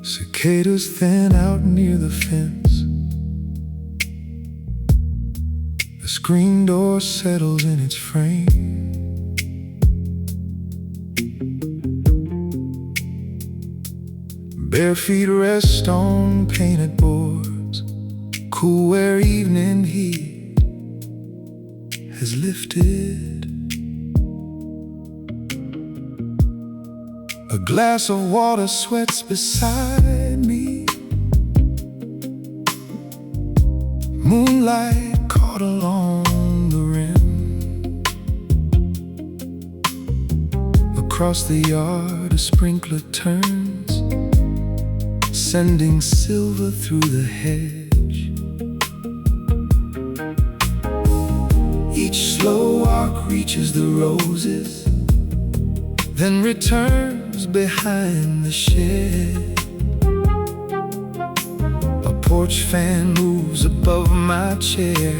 Cicadas fan out near the fence. The screen door settles in its frame. Bare feet rest on painted boards. Cool where evening heat has lifted. A glass of water sweats beside me. Moonlight caught along the rim. Across the yard a sprinkler turns, sending silver through the hedge. Each slow arc reaches the roses, then returns behind the shed. A porch fan moves above my chair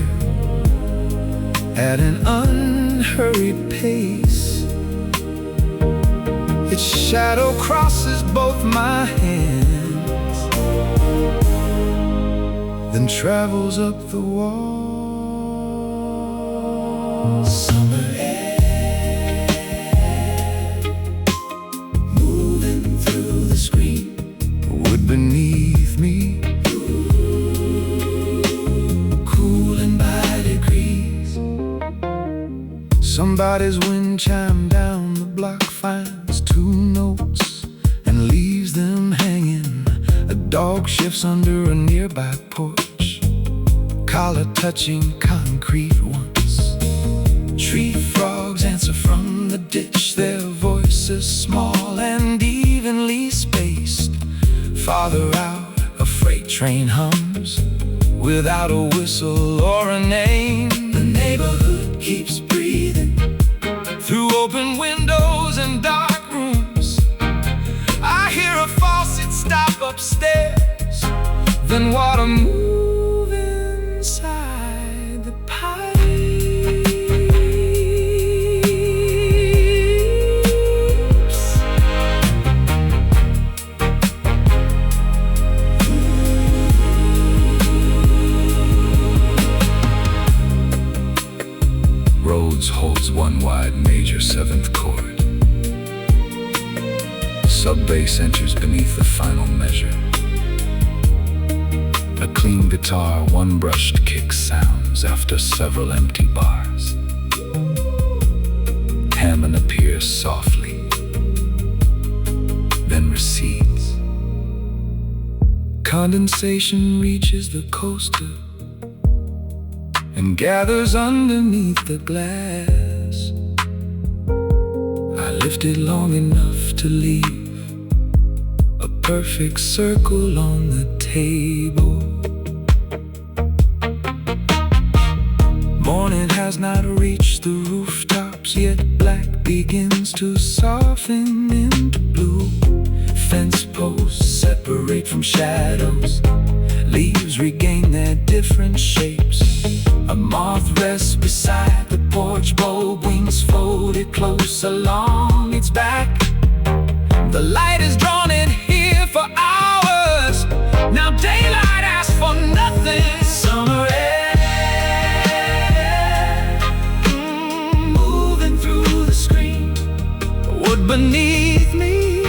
at an unhurried pace. Its shadow crosses both my hands, then travels up the wall. Summer air moving through the screen. Wood beneath me, cooling by degrees. Somebody's wind chime down the block finds two notes and leaves them hanging. A dog shifts under a nearby porch, collar touching concrete once. Tree frogs answer from the ditch, their voices small and evenly spaced. Farther out, a freight train hums without a whistle or a name. The neighborhood keeps breathing through open windows and dark rooms. I hear a faucet stop upstairs, then water move inside the pipes. Rhodes holds one wide major seventh chord. Sub-bass enters beneath the final measure. A clean guitar, one brushed kick sounds after several empty bars. Hammond appears softly, then recedes. Condensation reaches the coaster and gathers underneath the glass. I lift it long enough to leave a perfect circle on the table. Morning has not reached the rooftops yet. Black begins to soften into blue. Fence posts separate from shadows. Leaves regain their different shapes. A moth rests beside the porch bulb, wings folded close along its back. The light is drawn in here for hours. Now daylight asks for nothing. Summer air moving through the screen. Wood beneath me,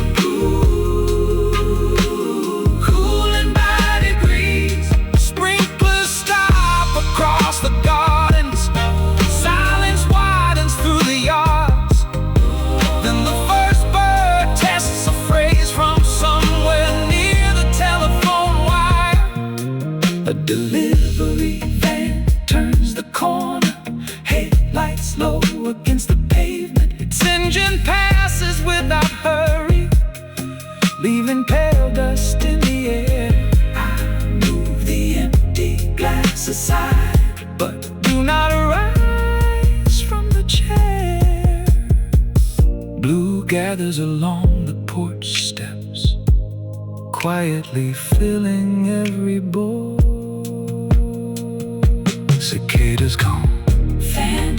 cooling by degrees. Sprinklers stop across the gardens. Silence widens through the yards. Then the first bird tests a phrase from somewhere near the telephone wire. A delivery van turns the corner, headlights low against the pavement. Its engine passes without hurry, leaving pale dust in the air. I move the empty glass aside, but do not rise from the chair. Blue gathers along the porch steps, quietly filling every board. Cicadas gone. Fan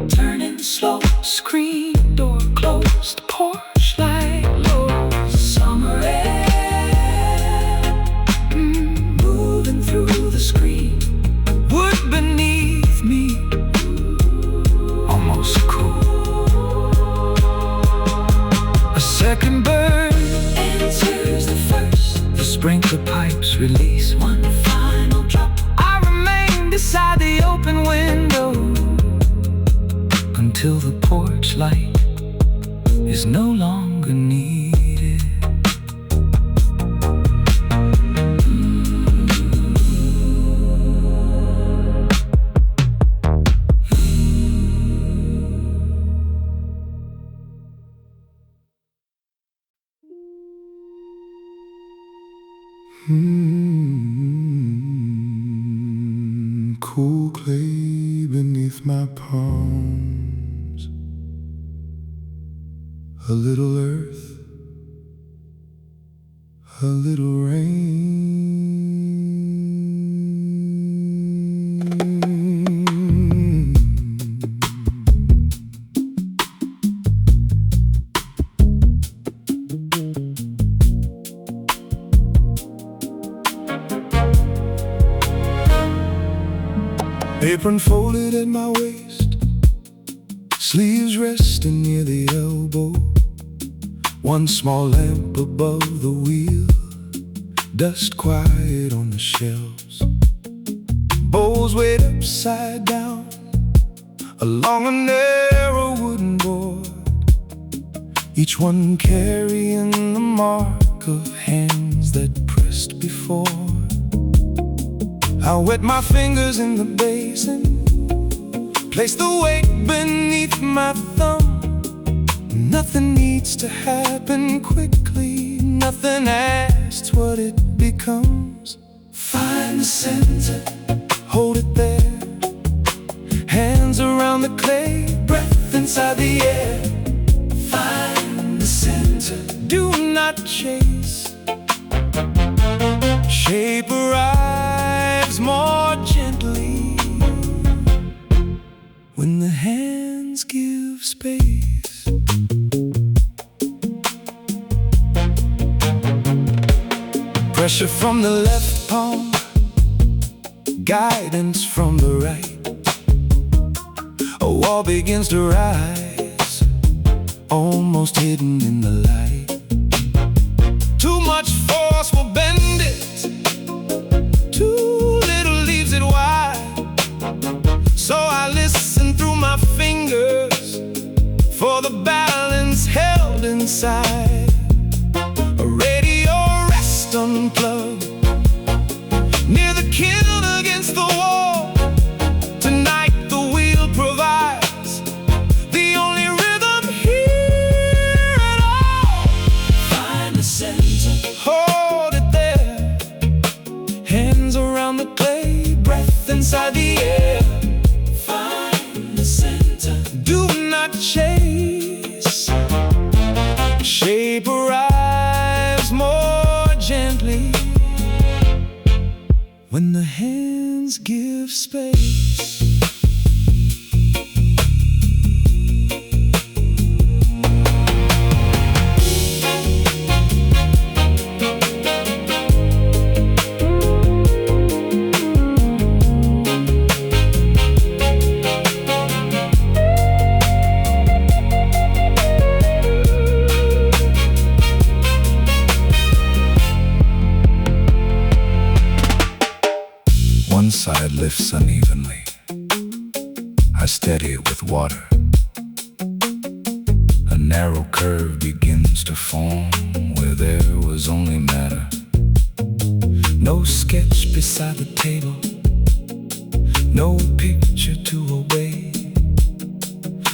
turning slow. Screen door closed. Porch light low. Summer air moving through the screen. Wood beneath me, almost cool. A second bird answers the first. The sprinkler pipes release one final drop. I remain beside the open window until the porch light is no longer needed. Cool clay beneath my palms, a little earth, a little rain. Apron folded at my waist, sleeves resting near the elbow. One small lamp above the wheel, dust quiet on the shelves. Bowls weighed upside down along a narrow wooden board, each one carrying the mark of hands that pressed before. I wet my fingers in the basin, place the weight beneath my thumb. Nothing needs to happen quickly, nothing asks what it becomes. Find the center, hold it there. Hands around the clay, breath inside the air. Find the center, do not chase. Shape arrives more gently when the hands give space. Pressure from the left palm, guidance from the right. A wall begins to rise, almost hidden in the light. Too much force will bend it, too little leaves it wide. So I listen through my fingers for the balance held inside. A radio rest unplugged near the kiln against the wall. Tonight the wheel provides the only rhythm here at all. Find the center, hold it there. Hands around the clay, breath inside the air. Find the center, do not chase. Shape arrives more gently when the hands give space. One side lifts unevenly. I steady it with water. A narrow curve begins to form where there was only matter. No sketch beside the table, no picture to obey.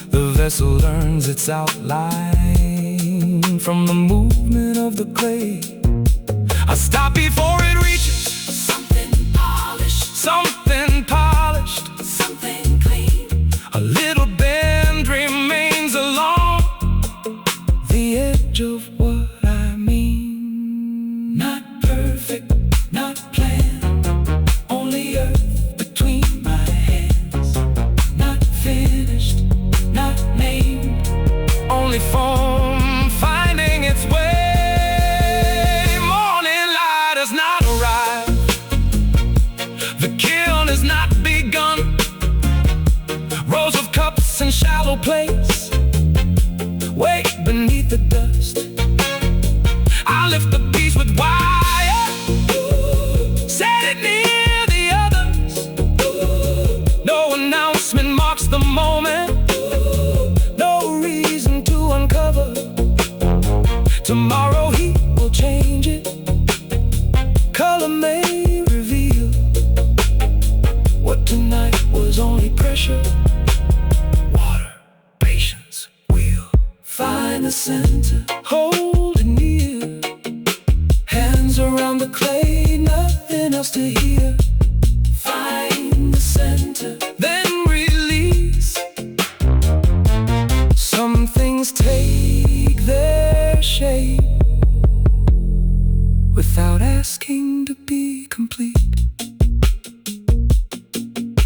The vessel learns its outline from the movement of the clay. I stop before it reaches something polished, something clean. A little bend remains along the edge of what I mean. Not perfect, not planned, only earth between my The kiln has not begun. Rows of cups and shallow plates wait beneath the dust. I lift the piece with wire, set it near the others. No announcement marks the moment, no reason to uncover. Tomorrow heat will change it, color may reveal what tonight was only pressure. Water, patience, we'll find the center, hold it near. Hands around the clay, nothing else to hear. Find the center, then release. Some things take their shape without asking to be complete.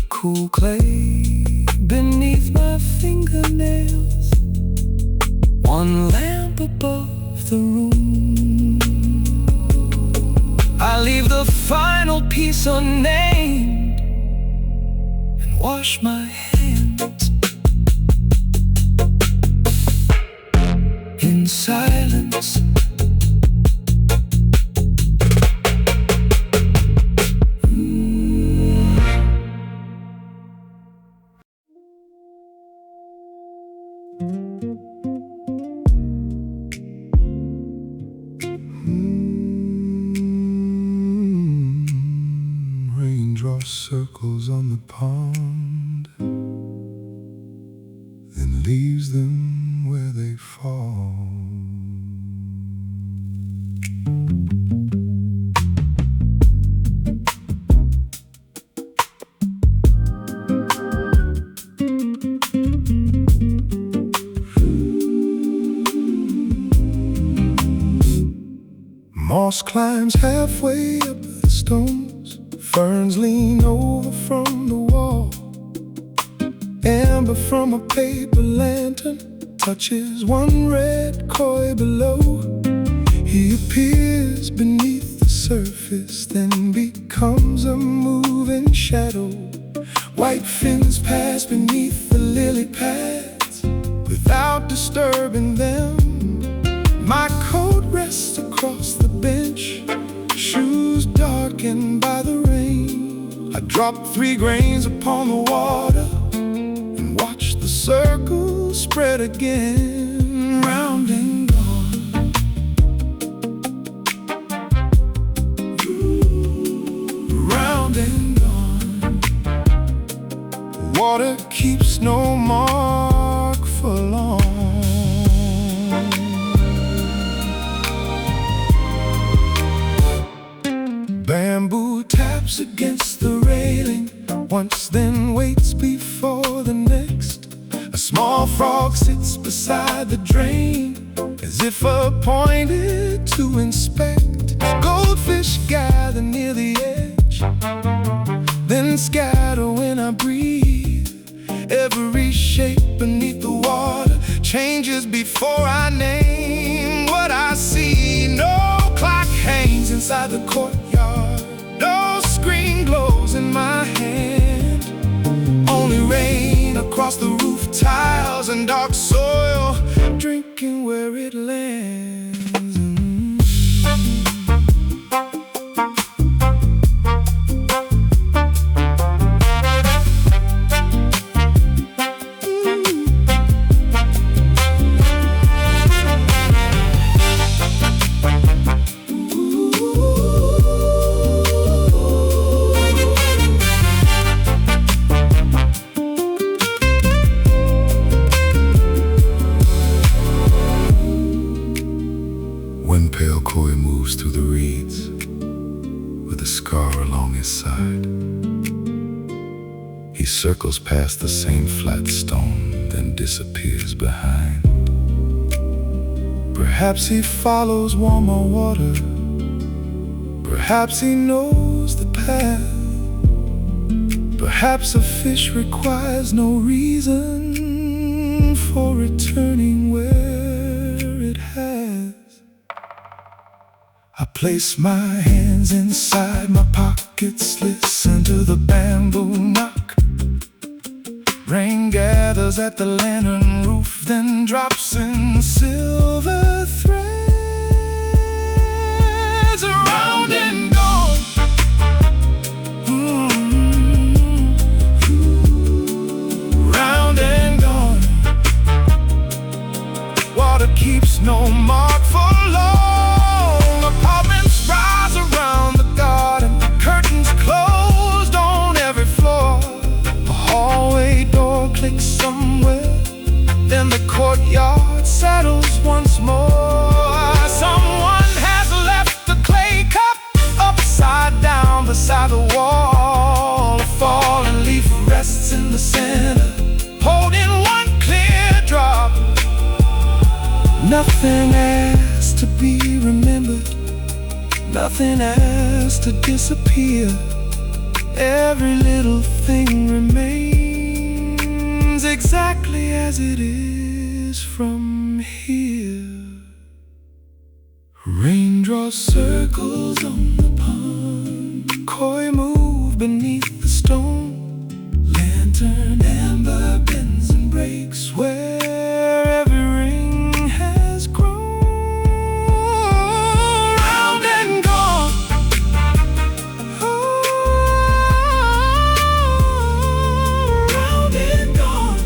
Cool clay beneath my fingernails, one lamp above the room. I leave the final piece unnamed and wash my hands in silence. Rain draws circles on the pond, then leaves them where they fall. Moss climbs halfway up the stones, ferns lean over from the wall. Amber from a paper lantern touches one red koi below. He appears beneath the surface, then becomes a moving shadow. White fins pass beneath the lily pads without disturbing them. My coat rests across the bench, shoes darkened by the rain. I drop 3 grains upon the water and watch the circle spread again, round and gone. Round and gone. Water keeps no mark for long. Bamboo taps against the railing once, then waits before the next. A small frog sits beside the drain, as if appointed to inspect. Goldfish gather near the edge, then scatter when I breathe. Every shape beneath the water changes before I name what I see. No clock hangs inside the courtyard, no screen glows in my hand. Only rain across the roof tiles and dark soil, drinking where it lands. When pale koi moves through the reeds with a scar along his side, he circles past the same flat stone, then disappears behind. Perhaps he follows warmer water, perhaps he knows the path. Perhaps a fish requires no reason for returning where it has. I place my hands hands inside my pockets, listen to the bamboo knock. Rain gathers at the lantern roof, then drops in silver threads, around and gone. Round and gone. Water keeps no mark for long. Apartments rise around the garden, curtains closed on every floor. A hallway door clicks somewhere, then the courtyard settles once more. Someone has left a clay cup upside down beside the wall. A fallen leaf rests in the center, holding one clear drop. Nothing has to be remembered, nothing has to disappear. Every little thing remains exactly as it is from here. Rain draws circles on the pond, koi move beneath the stone. Lantern amber bends and breaks where every ring has grown. Round and gone. Oh, round and gone.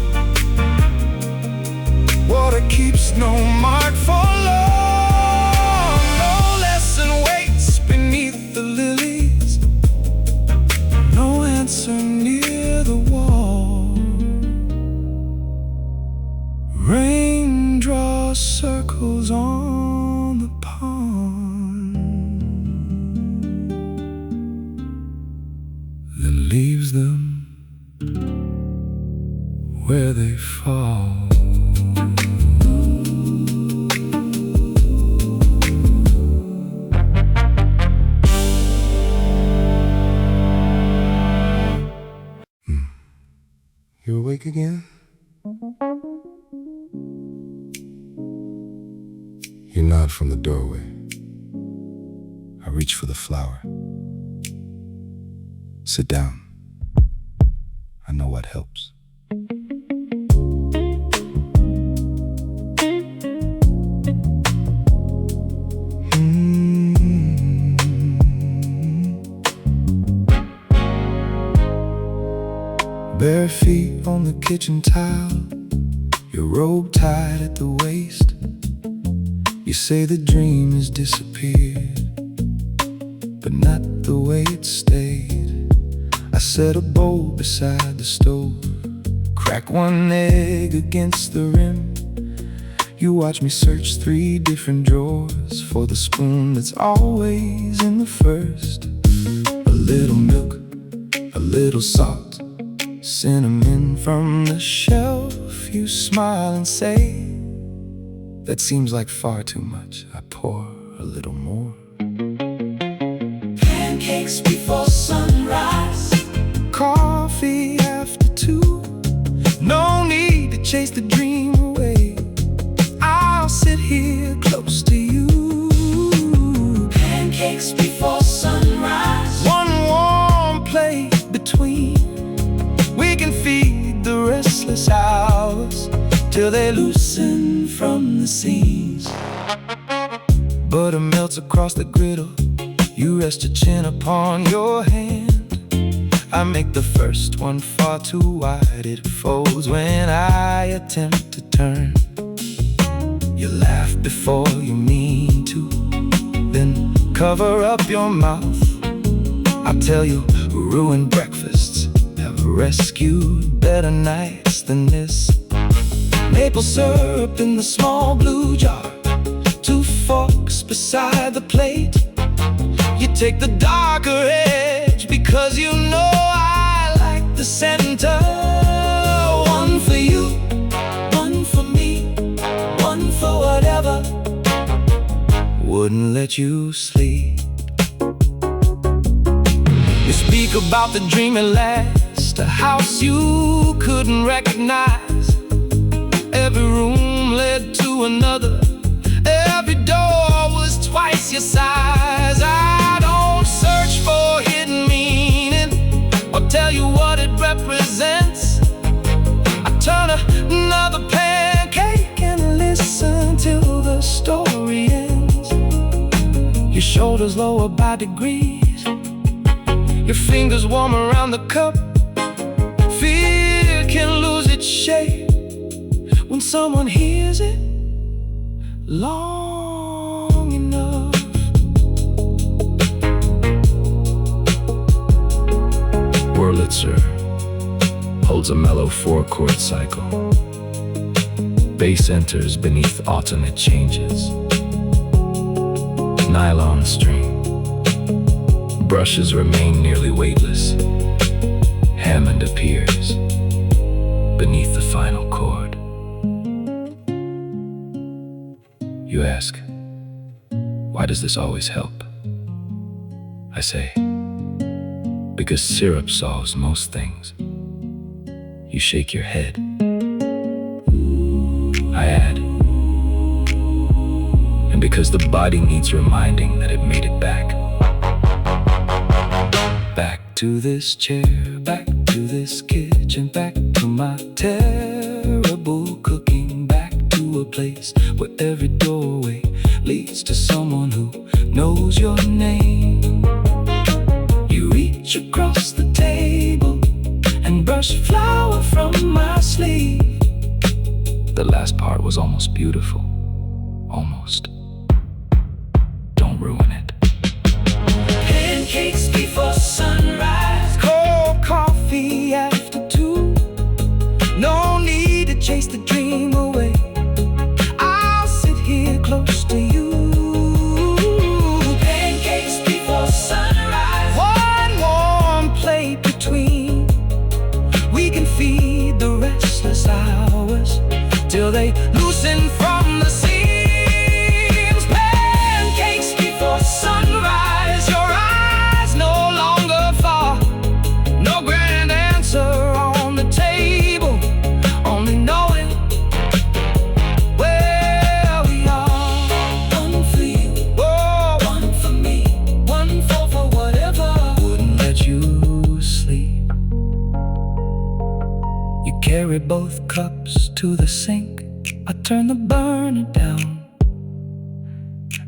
Water keeps no mark for long. No lesson waits beneath the lilies, no answer near the wall. Rain draws circles on the pond, then leaves them where they fall. You awake again? You nod from the doorway. I reach for the flower. Sit down. I know what helps. Bare feet on the kitchen tile, your robe tied at the waist. You say the dream has disappeared, but not the way it stayed. I set a bowl beside the stove, crack one egg against the rim. You watch me search 3 different drawers for the spoon that's always in the first. A little milk, a little salt, cinnamon from the shelf. You smile and say, that seems like far too much. I pour a little more. Pancakes before sunrise, coffee after 2. No need to chase the dream away, I'll sit here close to you. Pancakes before sunrise, one warm plate between. We can feed the restless hours till they loosen from the seams. Butter melts across the griddle, you rest your chin upon your hand. I make the first one far too wide, it folds when I attempt to turn. You laugh before you mean to, then cover up your mouth. I tell you, ruined breakfasts have rescued better nights than this. Maple syrup in the small blue jar, 2 forks beside the plate. You take the darker edge because you know I like the center. One for you, one for me, one for whatever wouldn't let you sleep. You speak about the dream at last, a house you couldn't recognize. Every room led to another, every door was twice your size. I don't for hidden meaning or tell you what it represents. I turn another pancake and listen till the story ends. Your shoulders lower by degrees, your fingers warm around the cup. Fear can lose its shape when someone hears it long enough. Wurlitzer holds a mellow 4-chord cycle. Bass enters beneath alternate changes. Nylon string. Brushes remain nearly weightless. Hammond appears beneath the final chord. You ask, why does this always help? I say, because syrup solves most things. You shake your head. I add, and because the body needs reminding that it made it back. Back to this chair, back to this kitchen, back to my terrible cooking, back to a place where every doorway leads to someone who knows your name. You reach across the table and brush flour from my sleeve. The last part was almost beautiful. Almost. Don't ruin it. Pancakes before sunrise, cold coffee after 2. No need to chase the dream away. I'll sit here close to you. Pancakes before sunrise, one warm plate between. We can feed the restless hours till they loosen from the seams. Pancakes before sunrise, your eyes no longer far. No grand answer on the table, only knowing where we are. One for you, whoa, one for me, one for whatever wouldn't let you sleep. You carry both cups to the sink. I turn the burner down.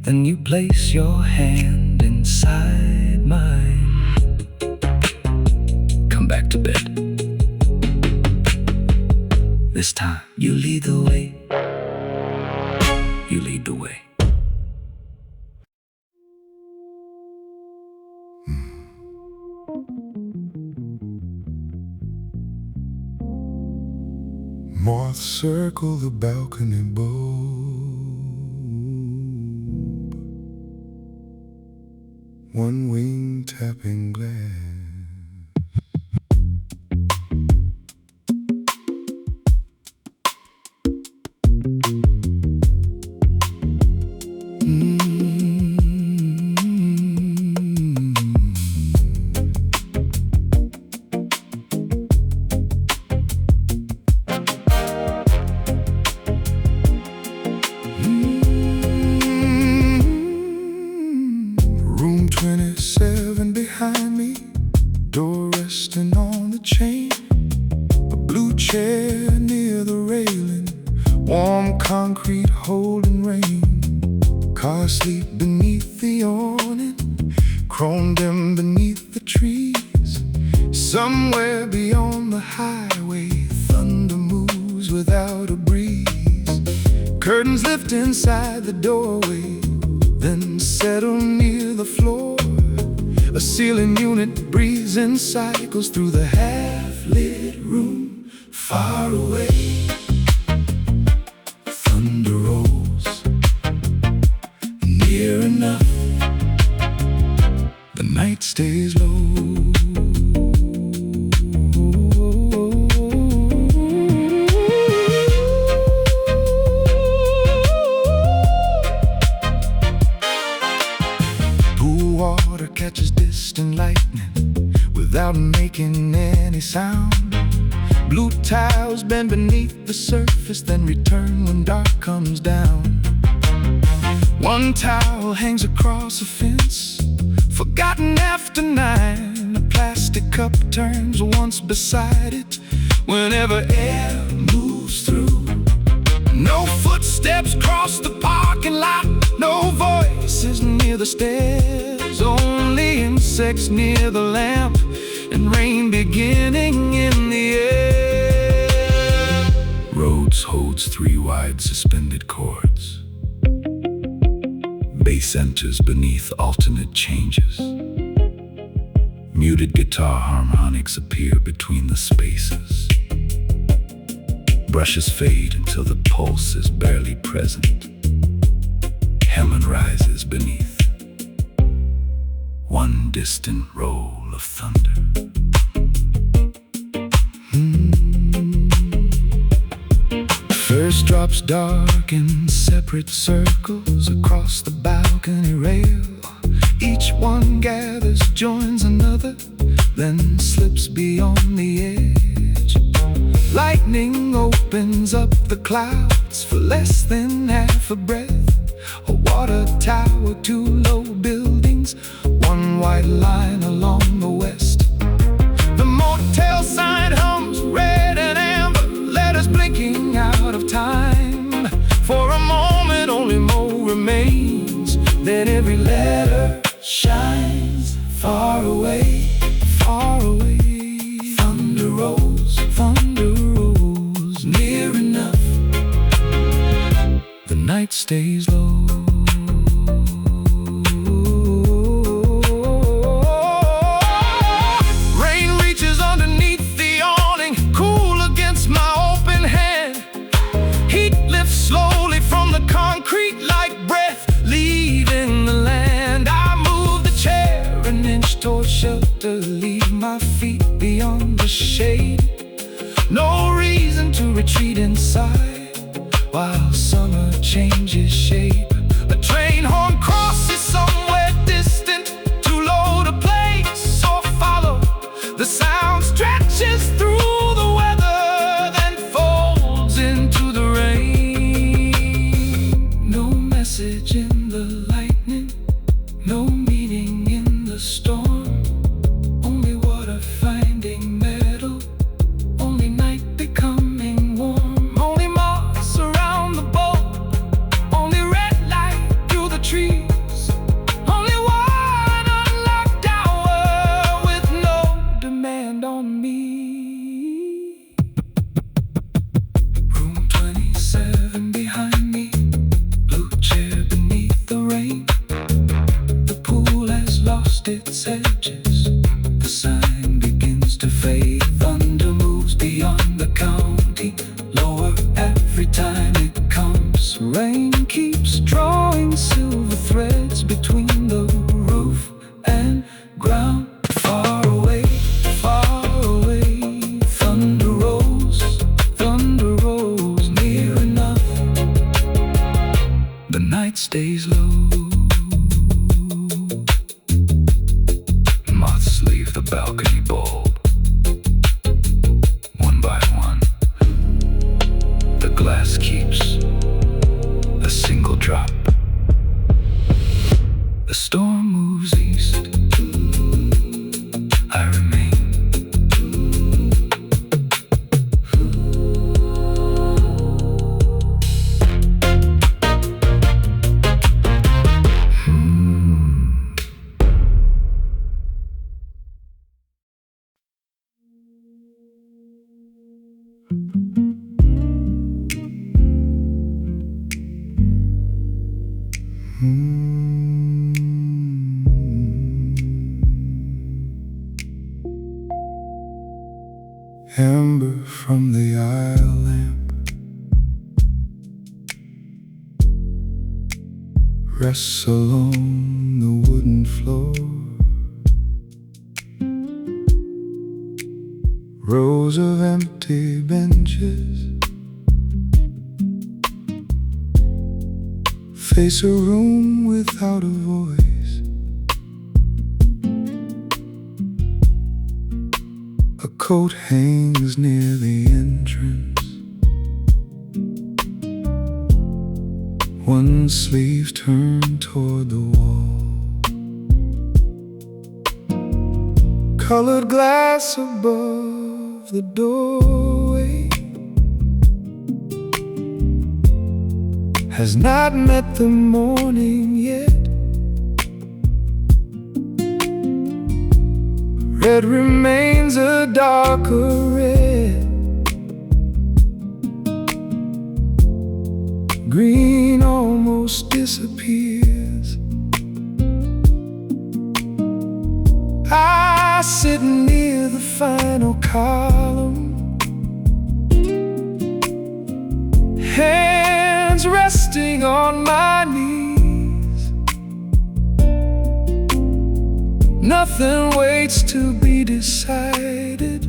Then you place your hand inside mine. Come back to bed. This time you lead the way. You lead the way. Moths circle the balcony bulb. One wing tapping glass. Room 27 behind me, door resting on the chain. A blue chair near the railing, warm concrete holding rain. Car asleep beneath the awning, chrome dim beneath the trees. Somewhere beyond the highway, thunder moves without a breeze. Curtains lift inside the doorway, then settle near the floor. A ceiling unit breathes in cycles through the half-lit room. Far away, thunder rolls. Near enough, the night stays low. Catches distant lightning without making any sound. Blue tiles bend beneath the surface, then return when dark comes down. One towel hangs across a fence, Forgotten after 9, a plastic cup turns once beside it whenever air moves through. No footsteps cross the parking lot, no voices near the stairs, only insects near the lamp and rain beginning in the air. Rhodes holds 3 wide suspended chords. Bass enters beneath alternate changes. Muted guitar harmonics appear between the spaces. Brushes fade until the pulse is barely present. Hammond rises beneath. One distant roll of thunder. First drops dark in separate circles across the balcony rail. Each one gathers, joins another, then slips beyond the edge. Lightning opens up the clouds for less than half a breath. A water tower, 2 low buildings, 1 white line along the west. The motel sign hums red and amber, letters blinking out of time. For a moment only Mo remains, then every letter shines far away, far away. Thunder rolls, near enough. The night stays low. Rain reaches underneath the awning, cool against my open hand. Heat lifts slowly from the concrete like breath leaving the land. I move the chair an inch toward shelter, leave my feet beyond the shade. No reason to retreat inside while summer changes shape. A train horn crosses somewhere distant, too low to place or follow. The sound stretches through the weather, then folds into the rain. No message in the lightning, no meaning in the storm. Only water finding metal, only night becoming warm. Only moss around the boat, only red light through the trees. Only one unlocked hour with no demand on me. Room 27 behind me, blue chair beneath the rain. The pool has lost its edges, the sign begins to fade. Thunder moves beyond the county, lower every time it comes. Rain keeps drawing silver threads between the roof and ground. Far away, thunder rolls near enough. The night stays low. Moths leave the balcony bulb, one by one. The glass keeps a single drop. The storm moves east, I remain. Amber from the aisle lamp rests along the wooden floor. Rows of empty benches face a room without a voice. A coat hangs near the entrance, one sleeve turned toward the wall. colored glass above the doorway has not met the morning yet. Red remains a darker red. Green almost disappears. I sit near the final column, hands resting on my knees. Nothing waits to be decided.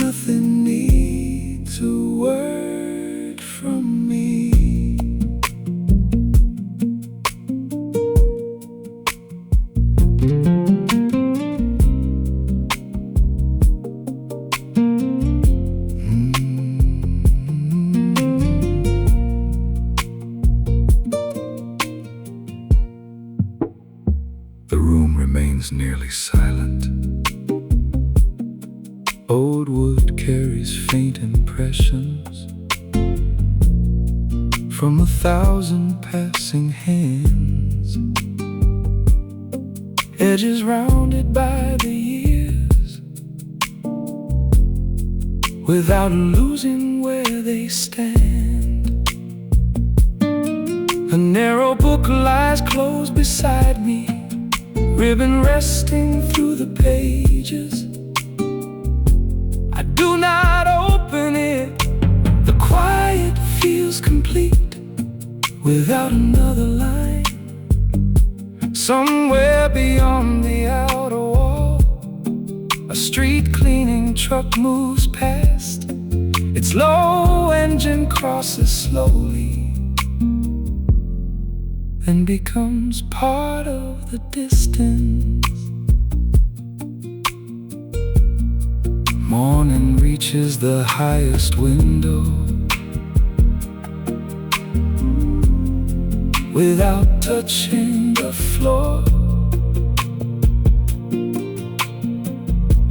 Nothing needs a word from me. The room remains nearly silent. Old wood carries faint impressions from 1,000 passing hands. Edges rounded by the years, without losing where they stand. A narrow book lies close beside me, ribbon resting through the pages. I do not open it. The quiet feels complete without another line. Somewhere beyond the outer wall, a street cleaning truck moves past. Its low engine crosses slowly, then becomes part of the distance. Morning reaches the highest window without touching the floor.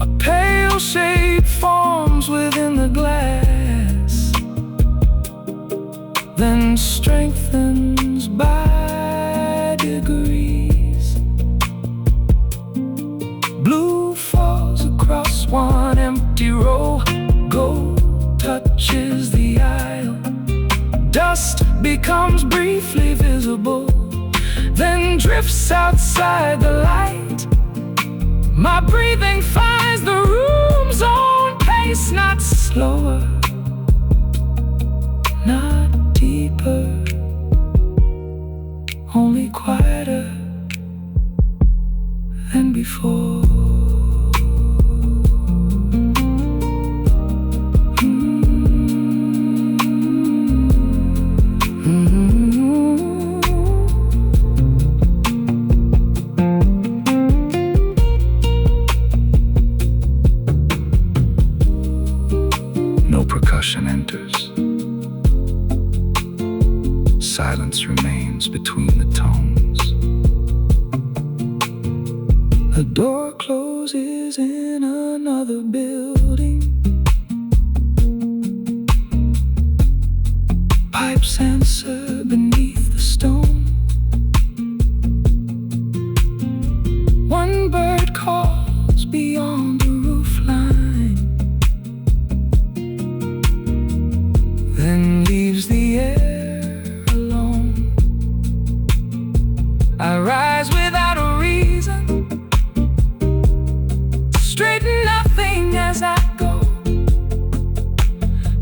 A pale shape forms within the glass, then strengthens by degrees. Blue falls across one empty row. Gold touches the aisle. Dust becomes briefly visible, then drifts outside the light. My breathing finds the room's own pace, not slower, not deeper, only quieter than before. No percussion enters. Silence remains between the tones. The door closes in another building. Pipes answer beneath the stone. One bird calls beyond the roof line, then leaves the air alone. I rise without a reason, straighten nothing as I go.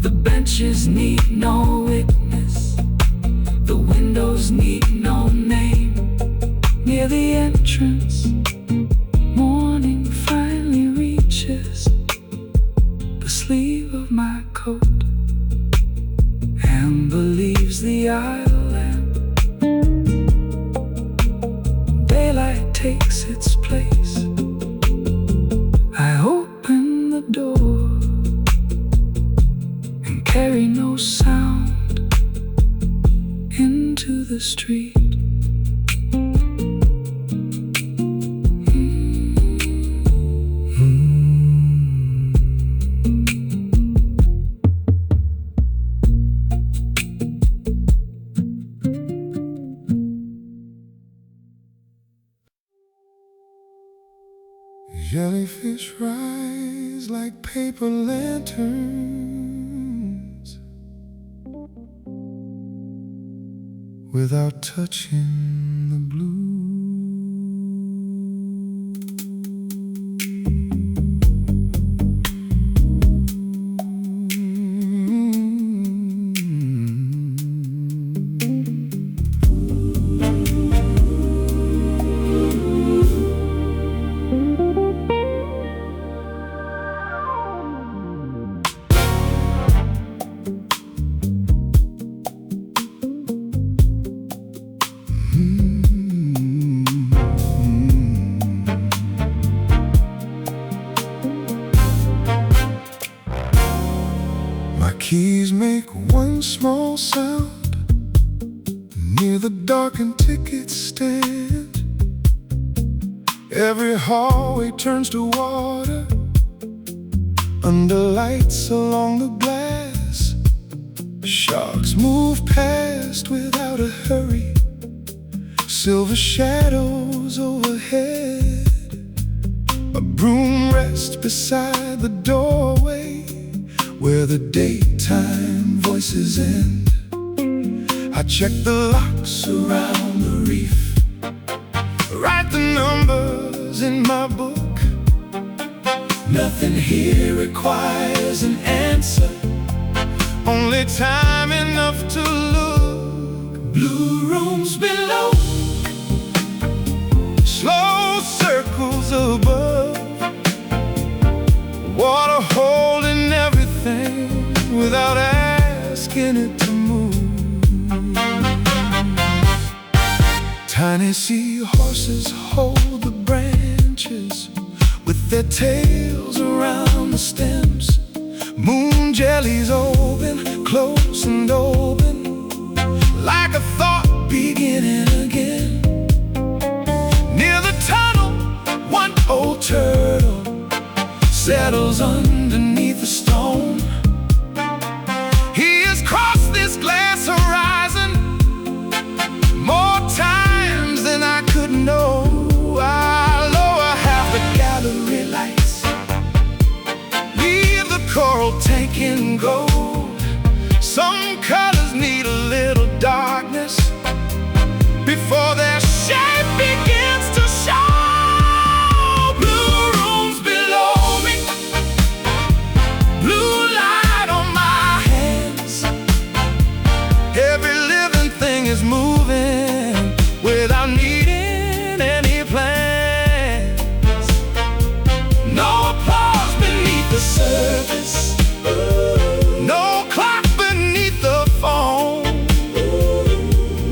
The benches need no witness, the windows need no name. Near the entrance, morning finally reaches the sleeve of my coat and believes the aisle lamp. Daylight takes its place. I open the door and carry no sound into the street. jellyfish rise like paper lanterns without touching the blue. My keys make one small sound near the darkened ticket stand. Every hallway turns to water under lights along the glass. Sharks move past without a hurry, silver shadows overhead. A broom rests beside the doorway where the daytime voices end. I check the locks around the reef, write the numbers in my book. Nothing here requires an answer, only time enough to look. Blue rooms below, slow circles above, water holding everything without asking it to move. Tiny seahorses hold the branches with their tails around the stems. Moon jellies open, close and open, like a thought beginning again. Near the tunnel, one old turtle settles underneath a stone. He has crossed this glass horizon more times than I could know. I lower half the gallery lights, leave the coral taking gold. Some colors need a little darkness before their shape begins to show. Is moving without needing any plans. No applause beneath the surface, no clock beneath the foam.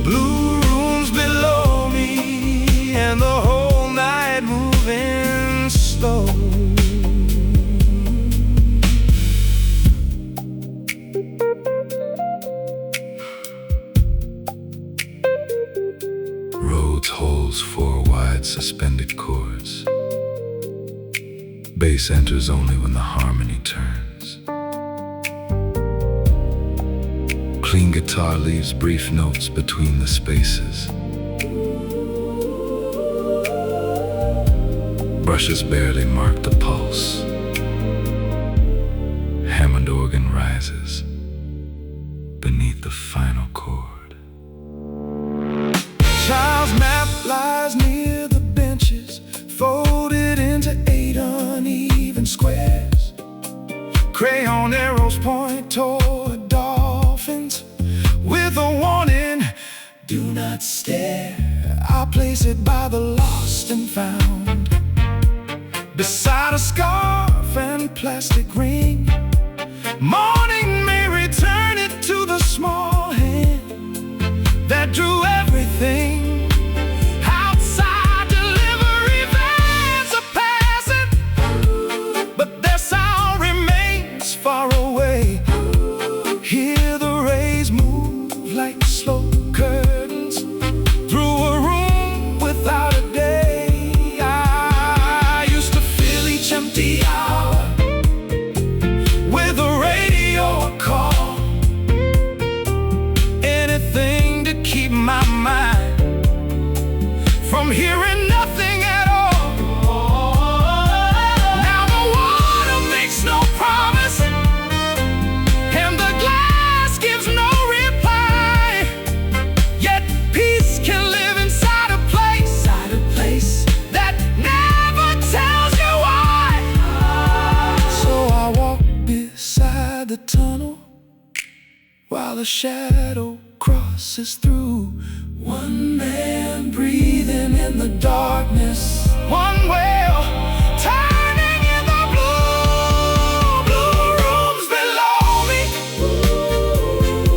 Blue rooms below me and the whole night moving slow. Holds four wide suspended chords. Bass enters only when the harmony turns. Clean guitar leaves brief notes between the spaces. Brushes barely mark the pulse. Hammond organ rises beneath the final chord. Child's map lies near the benches, folded into 8 uneven squares. Crayon arrows point toward dolphins with a warning, do not stare. I place it by the lost and found, beside a scarf and plastic ring. Morning may return it to the small hand that drew everything. Outside delivery vans are passing, but their sound remains far away. Hear the rays move like slow curtains through a room without a day. I used to fill each empty hour with a radio call, anything to keep my mind the tunnel while a shadow crosses through. One man breathing in the darkness, one whale turning in the blue, blue rooms below me,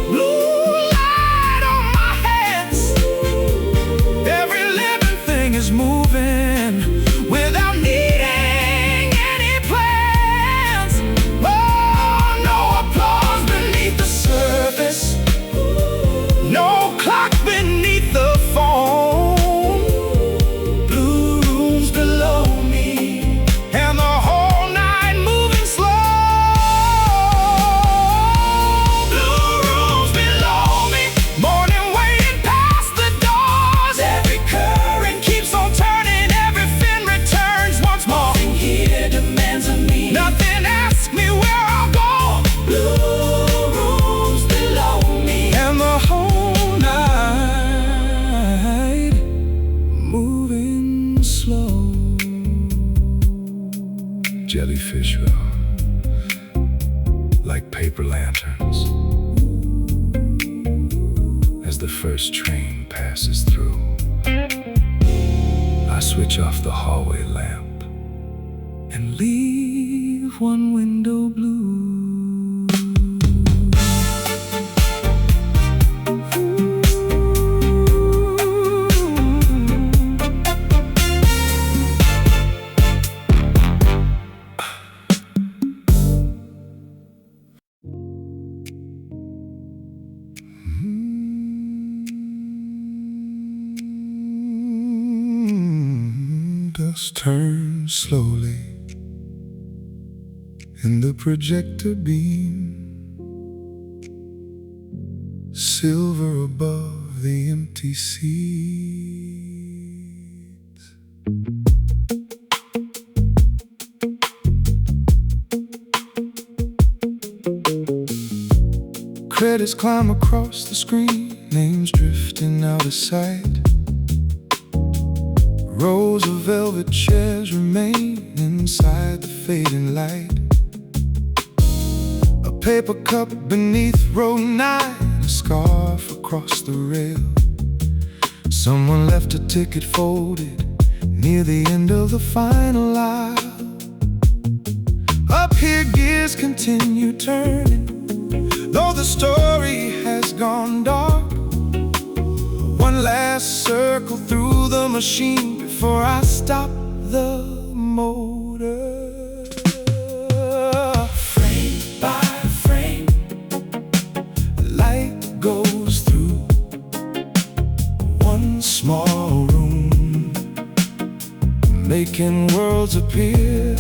blue light on my hands. Every living thing is moving without needing any plans. Oh, no applause beneath the surface, no clock beneath the phone. Blue rooms below me, and the whole night moving slow. Blue rooms below me, morning waiting past the doors. Every current keeps on turning, every fin returns once more. Nothing here demands of me, nothing asks me where I'll go. Blue rooms below me, and the whole night moving slow. Jellyfish are like paper lanterns as the first train passes through. I switch off the hallway lamp And leave one window blue. Dust turns slowly in the projector beam, silver above the empty seats. Credits climb across the screen, names drifting out of sight. Rows of velvet chairs remain inside the fading light. A paper cup beneath row 9, a scarf across the rail. Someone left a ticket folded near the end of the final aisle. Up here gears continue turning, though the story has gone dark. One last circle through the machine before I stop the motor. Frame by frame, light goes through one small room, making worlds appear.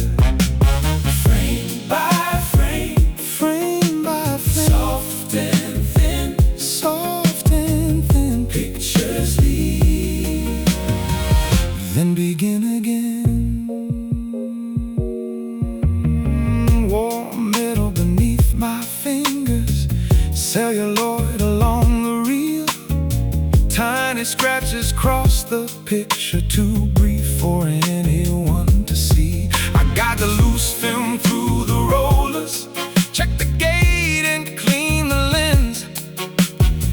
Frame by frame, frame by frame, soft and thin, soft and thin. Pictures leave, then begin again. Warm metal beneath my fingers, celluloid along the reel. Tiny scratches cross the picture, too brief for anyone to see. I got the loose film through the rollers, check the gate and clean the lens.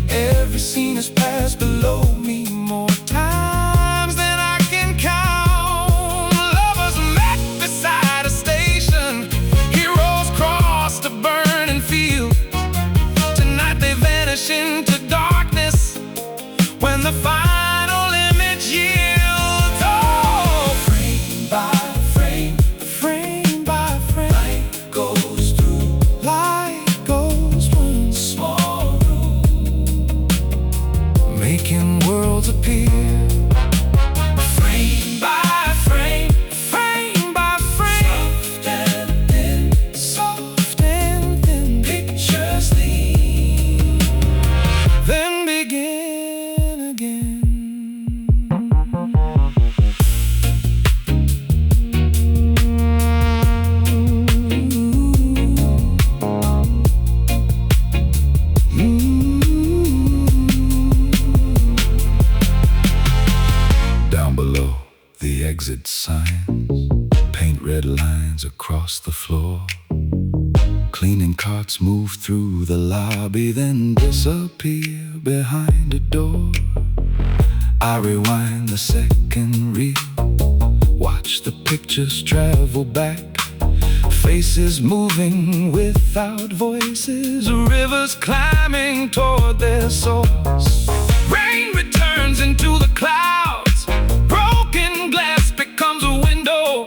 Every scene has passed below me more times than I can count. Lovers met beside a station, heroes crossed a burning field. Tonight they vanish into darkness when the final image yields. Oh, frame by frame, frame by frame, light goes through, light goes through. Small room, making worlds appear. Frame by frame, frame by frame, soft and thin, soft and thin. Pictures leave, then begin again. Down below, the exit signs paint red lines across the floor. Cleaning carts move through the lobby, then disappear behind a door. I rewind the second reel, watch the pictures travel back. Faces moving without voices, rivers climbing toward their source. Rain returns into the clouds, broken glass becomes a window.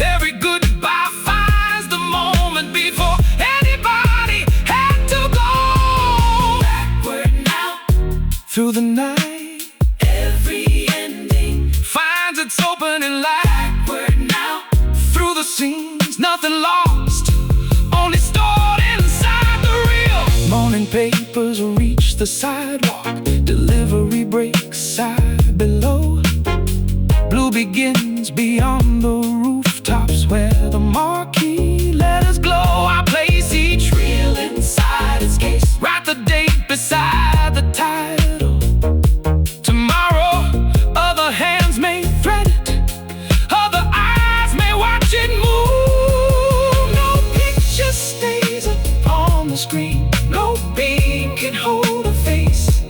Every goodbye finds the moment before anybody had to go. Backward now, through the night, every ending finds its opening light. Backward now, through the scenes, nothing lost, only stored inside the reel. Morning papers reach the sidewalk, delivery breaks side below. Blue begins beyond the rooftops where the marquee letters glow. I place each reel inside its case, write the date beside the title. Tomorrow, other hands may thread it, other eyes may watch it move. No picture stays up on the screen, no being can hold a face.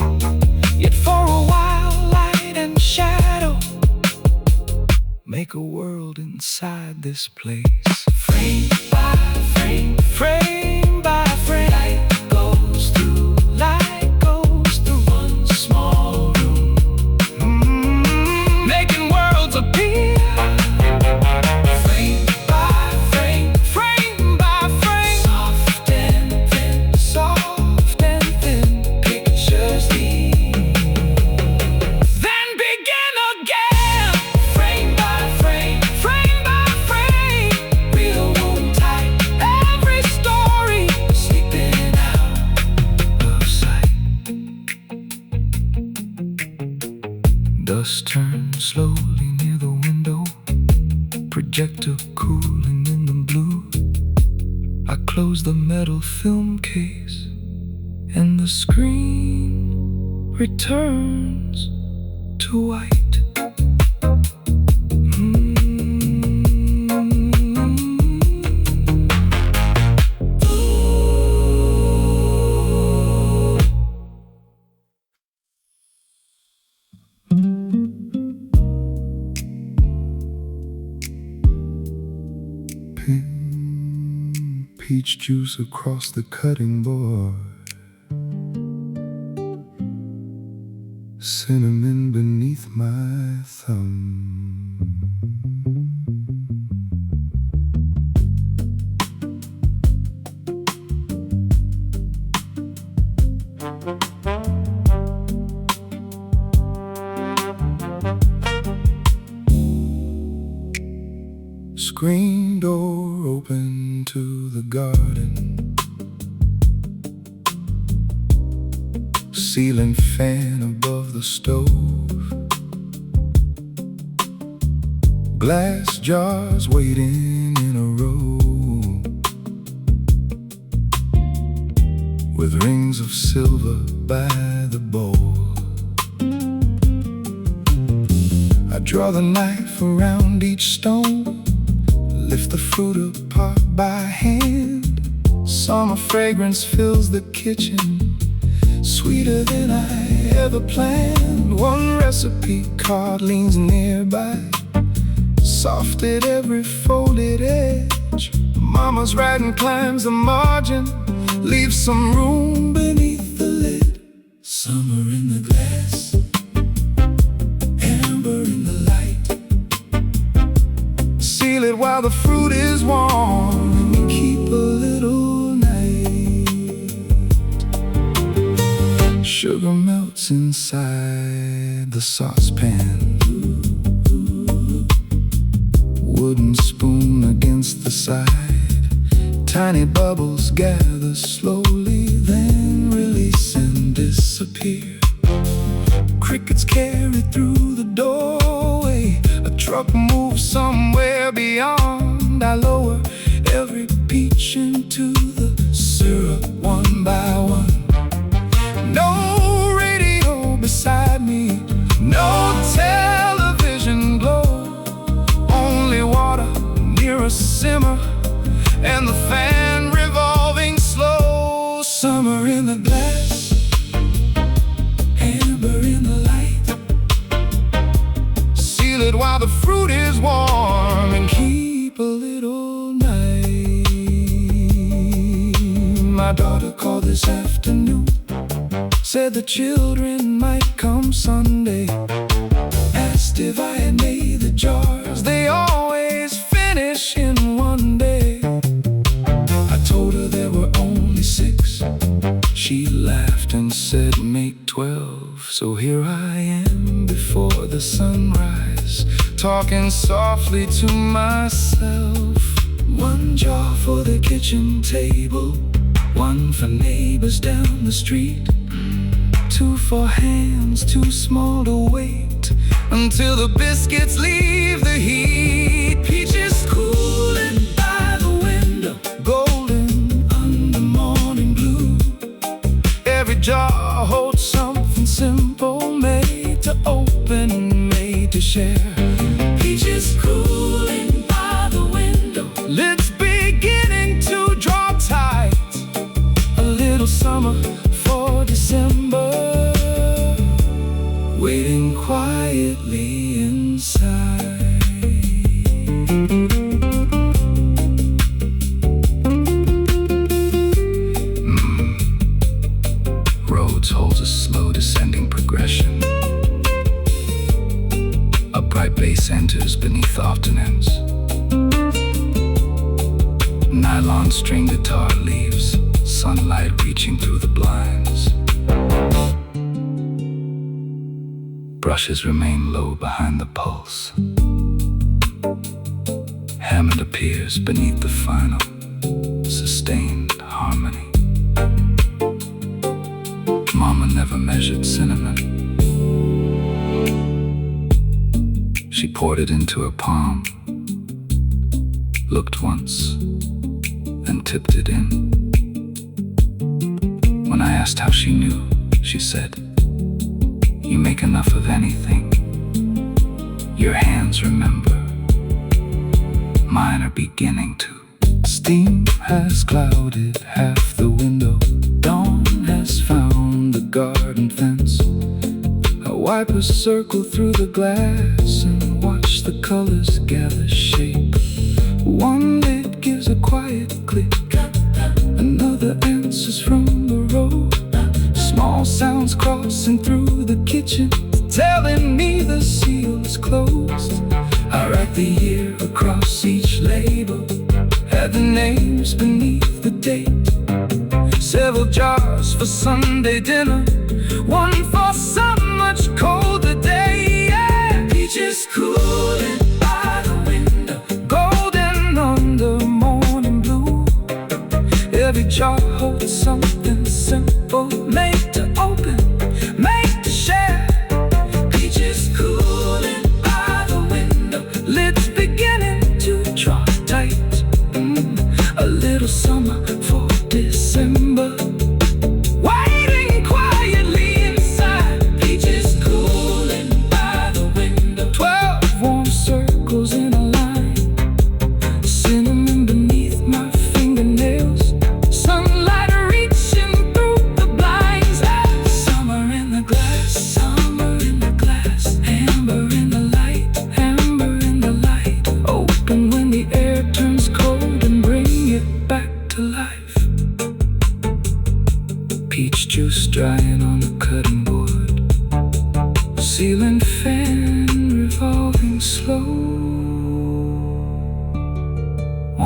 Yet for a while, light and shadow make a world inside this place. Frame by frame, frame by frame, light goes through one small room, making worlds appear. Frame by frame, frame by frame, soft and thin, soft and thin, pictures leave, then begin again. Frame by frame, frame by frame, real room tight, every story sleeping out of sight. Dust turns slowly near the window, projector cooling in the blue. I close the metal film case, and the screen returns to white. Peach juice across the cutting board, cinnamon beneath my thumb. Screen door open to the garden, ceiling fan above the stove, glass jars waiting in a row, with rings of silver by the bowl. I draw the knife around each stone, lift the fruit apart by hand. Summer fragrance fills the kitchen, sweeter than I ever planned. One recipe card leans nearby, soft at every folded edge. Mama's writing climbs the margin, leaves some room beneath the lid. Summer in the glass, amber in the light. Seal it while the fruit is warm, and we keep a little night. Sugar melts inside the saucepan, wooden spoon against the side. Tiny bubbles gather slowly, then release and disappear. Crickets carry through the doorway, a truck moves somewhere beyond. I lower every peach into the syrup one by one. No radio beside me, no television glow, only water near a simmer, and the fan in the glass, amber in the light. Seal it while the fruit is warm and keep a little night. My daughter called this afternoon, said the children might come Sunday. Asked if I had made the jars, they always finish in one day. I told her there were only 6. She laughed and said make 12. So here I am before the sunrise, talking softly to myself. 1 jar for the kitchen table, 1 for neighbors down the street, 2 for hands too small to wait until the biscuits leave the heat. Peaches cooling by the window, golden under morning blue. Every jar holds something simple, made to open, made to share. Peaches cooling by the window, lids beginning to draw tight. A little summer for December, waiting quietly inside. Roads holds a slow descending progression. A bright bass enters beneath often ends. Nylon string guitar leaves, sunlight reaching through the blinds. Brushes remain low behind the pulse. Hammond appears beneath the final, sustained harmony. Mama never measured cinnamon. She poured it into her palm, looked once, then tipped it in. When I asked how she knew, she said, "You make enough of anything. Your hands remember. Mine are beginning to." Steam has clouded half the window. Dawn has found the garden fence. I wipe a circle through the glass and watch the colors gather shape. One lid gives a quiet click, another answers from the road. Small sounds crossing through the kitchen, telling me the seal is closed. I write the year across each label, add the names beneath the date. Several jars for Sunday dinner, 1 for some much colder day. Yeah. Peaches cooling by the window, golden under morning blue. Every jar holds something simple, made to open, made to share. Peaches cooling by the window, lids beginning to draw tight. A little summer for December, waiting quietly inside. Peaches cooling by the window, 12 warm circles in a line. Cinnamon beneath my fingernails, sunlight reaching through the blinds. Summer in the glass, summer in the glass. Amber in the light, amber in the light. Open when the air turns cold and bring it back to life. Peach juice drying on the cutting board, ceiling fan revolving slow.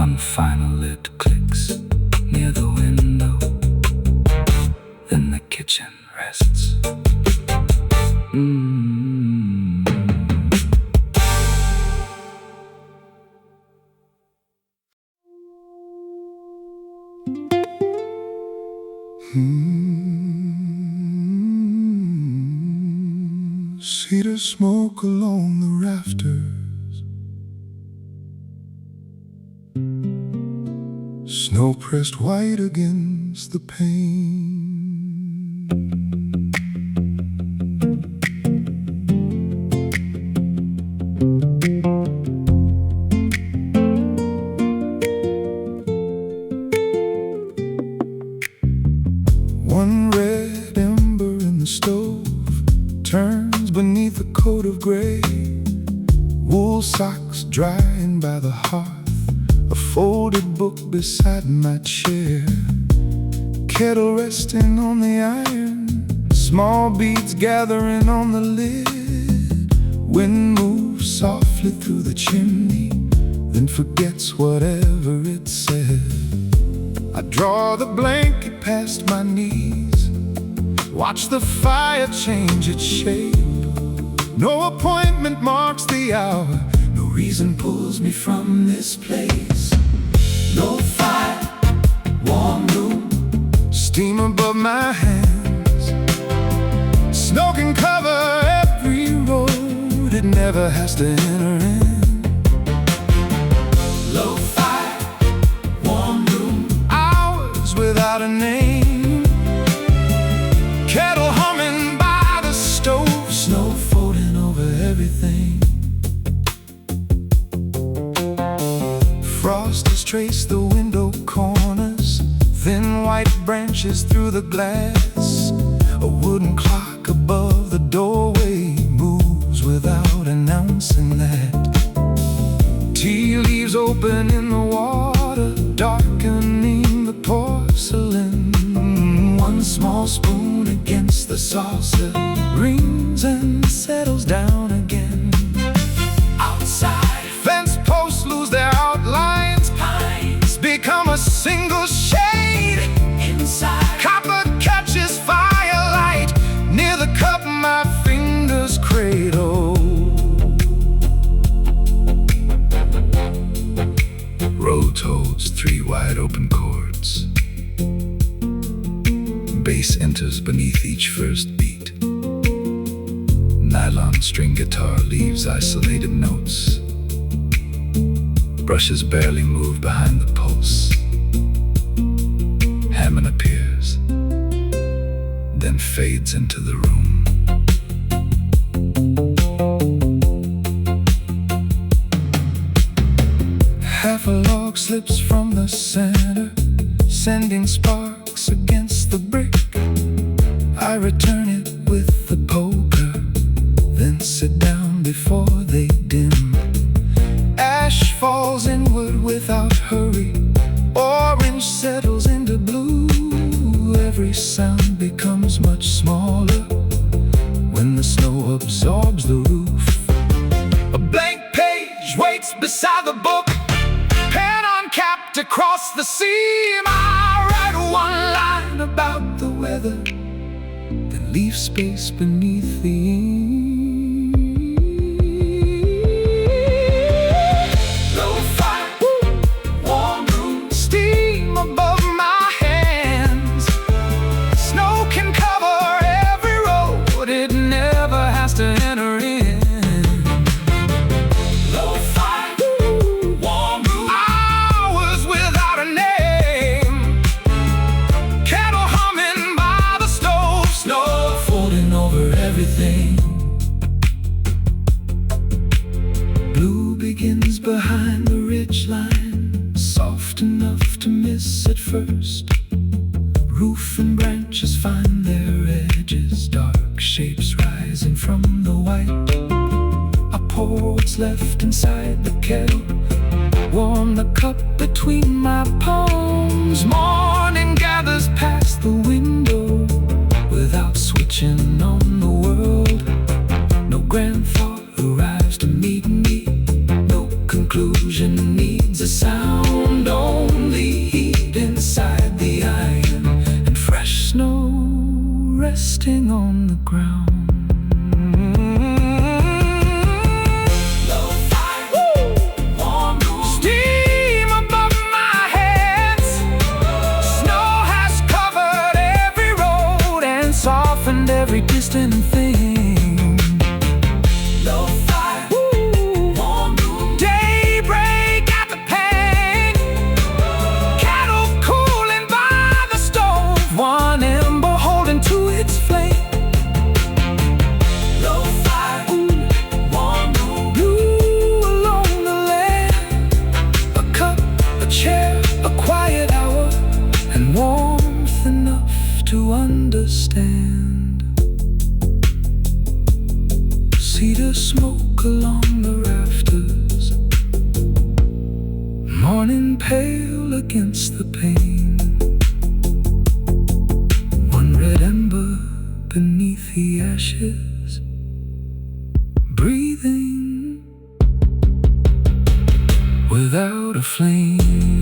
One final lid clicks near the window, then the kitchen rests. Cedar smoke along the rafters, snow pressed white against the pane. One folded book beside my chair, kettle resting on the iron, small beads gathering on the lid. Wind moves softly through the chimney, then forgets whatever it said. I draw the blanket past my knees, watch the fire change its shape. No appointment marks the hour, no reason pulls me from this place. No fire, warm room, steam above my hands. Snow can cover every road, it never has to enter in. Low fire, warm room, hours without a name. Kettle humming by the stove, snow floating over everything. Frost has traced the window corners, thin white branches through the glass. A wooden clock above the doorway moves without announcing that. Tea leaves open in the water, darkening the porcelain. One small spoon against the saucer rings and settles down again. Outside, fence posts lose their outlines, pines become a single shade. Inside, copper catches firelight near the cup my fingers cradle. Road holds 3 wide open chords. Bass enters beneath each first beat. Nylon string guitar leaves isolated notes. Brushes barely move behind the pulse. Hammond appears, then fades into the room. Half a log slips from the center, sending sparks against the brick. I return it with the poker, then sit down before they dim. Ash falls inward without hurry, orange settles into blue. Every sound becomes much smaller when the snow absorbs the roof. A blank page waits beside the book, pen uncapped across the seam. I write one line about the weather, then leave space beneath the ink. Low fire, warm room, steam above my hands. Snow can cover every road, it never has to enter in. Low fire, warm room, hours without a name. Kettle humming by the stove, snow folding over everything. Blue begins behind the ridge line, soft enough to miss at first. Roof and branches find their edges, dark shapes rising from the white. I pour what's left inside the kettle, warm the cup between my palms. Morning gathers past the window without switching on the world. No grand thought arrives to meet me, no conclusion needs a sound. Only heat inside the iron and fresh snow resting on the ground. Low fire, warm room, steam above my heads. Snow has covered every road and softened every distant thing. Low fire, warm room, daybreak at the pane. Kettle cooling by the stove, one ember holding to its flame. Low fire, warm room, blue along the land. A cup, a chair, a quiet hour, and warmth enough to understand. Cedar smoke along the rafters. Morning pale against the pain. One red ember beneath the ashes, breathing without a flame.